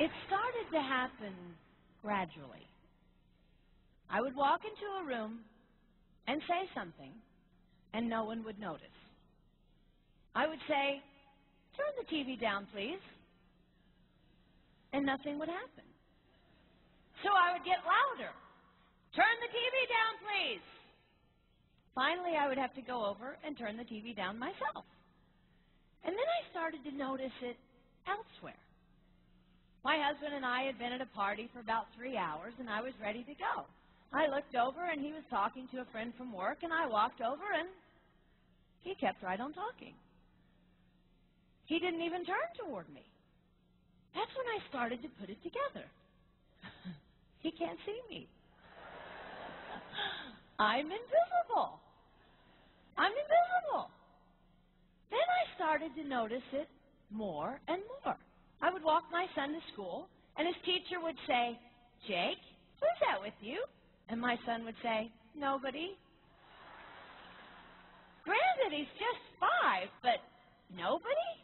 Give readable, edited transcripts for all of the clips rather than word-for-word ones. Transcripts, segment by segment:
It started to happen gradually. I would walk into a room and say something, and no one would notice. I would say, "Turn the TV down, please," and nothing would happen. So I would get louder. "Turn the TV down, please." Finally, I would have to go over and turn the TV down myself. And then I started to notice it elsewhere. My husband and I had been at a party for about 3 hours, and I was ready to go. I looked over, and he was talking to a friend from work, and I walked over, and he kept right on talking. He didn't even turn toward me. That's when I started to put it together. He can't see me. I'm invisible. I'm invisible. Then I started to notice it more and more. I would walk my son to school, and his teacher would say, "Jake, who's that with you?" And my son would say, "Nobody." Granted, he's just 5, but nobody?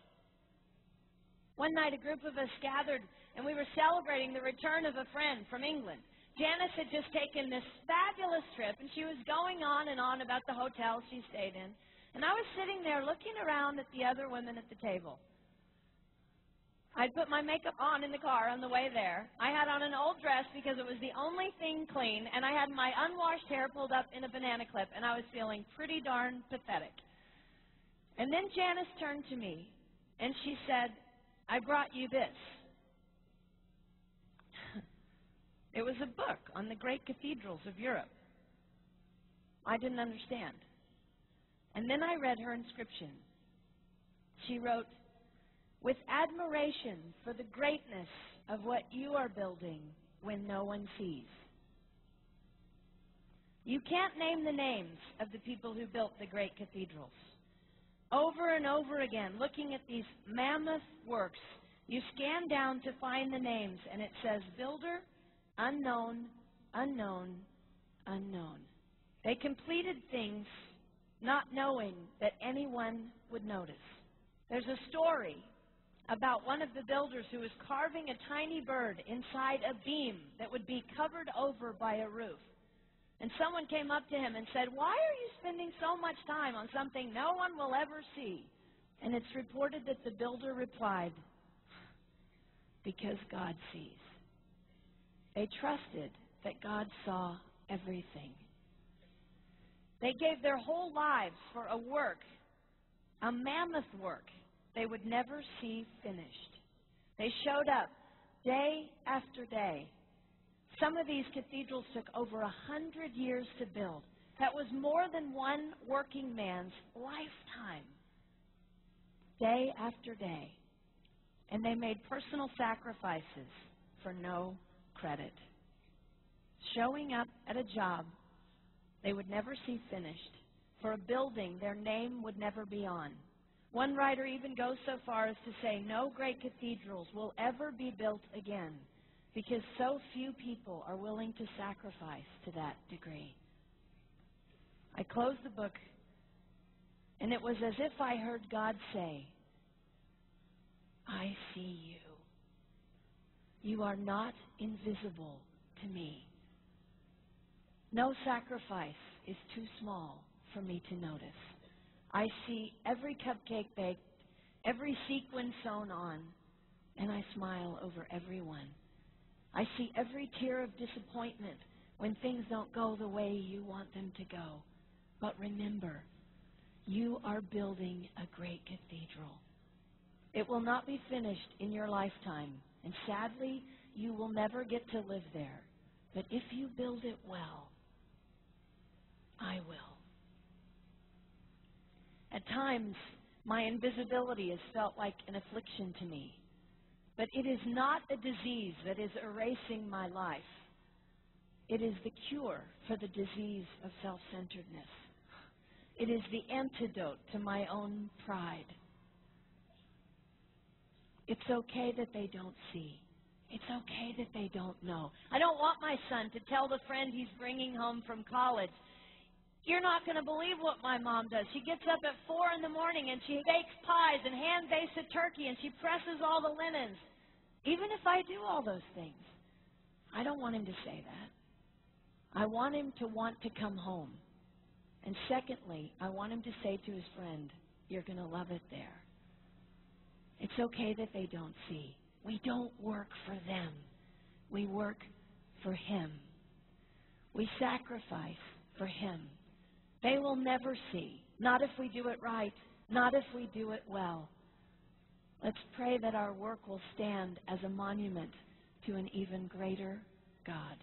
One night, a group of us gathered, and we were celebrating the return of a friend from England. Janice had just taken this fabulous trip, and she was going on and on about the hotel she stayed in. And I was sitting there looking around at the other women at the table. I'd put my makeup on in the car on the way there. I had on an old dress because it was the only thing clean, and I had my unwashed hair pulled up in a banana clip, and I was feeling pretty darn pathetic. And then Janice turned to me, and she said, "I brought you this." It was a book on the great cathedrals of Europe. I didn't understand. And then I read her inscription. She wrote, "With admiration for the greatness of what you are building when no one sees." You can't name the names of the people who built the great cathedrals. Over and over again, looking at these mammoth works, you scan down to find the names, and it says, "Builder, unknown, unknown, unknown." They completed things not knowing that anyone would notice. There's a story about one of the builders who was carving a tiny bird inside a beam that would be covered over by a roof. And someone came up to him and said, "Why are you spending so much time on something no one will ever see?" And it's reported that the builder replied, "Because God sees." They trusted that God saw everything. They gave their whole lives for a work, a mammoth work, they would never see finished. They showed up day after day. Some of these cathedrals took over 100 years to build. That was more than one working man's lifetime. Day after day. And they made personal sacrifices for no credit. Showing up at a job they would never see finished, for a building their name would never be on. One writer even goes so far as to say no great cathedrals will ever be built again because so few people are willing to sacrifice to that degree. I closed the book, and it was as if I heard God say, "I see you. You are not invisible to me. No sacrifice is too small for me to notice. I see every cupcake baked, every sequin sewn on, and I smile over every one. I see every tear of disappointment when things don't go the way you want them to go. But remember, you are building a great cathedral. It will not be finished in your lifetime, and sadly, you will never get to live there. But if you build it well, I will." At times, my invisibility has felt like an affliction to me. But it is not a disease that is erasing my life. It is the cure for the disease of self-centeredness. It is the antidote to my own pride. It's okay that they don't see. It's okay that they don't know. I don't want my son to tell the friend he's bringing home from college, "You're not going to believe what my mom does. She gets up at 4 in the morning and she bakes pies and hand-bastes a turkey and she presses all the linens." Even if I do all those things, I don't want him to say that. I want him to want to come home. And secondly, I want him to say to his friend, you're going to love it there. It's okay that they don't see. We don't work for them. We work for him. We sacrifice for him. They will never see. Not if we do it right. Not if we do it well. Let's pray that our work will stand as a monument to an even greater God.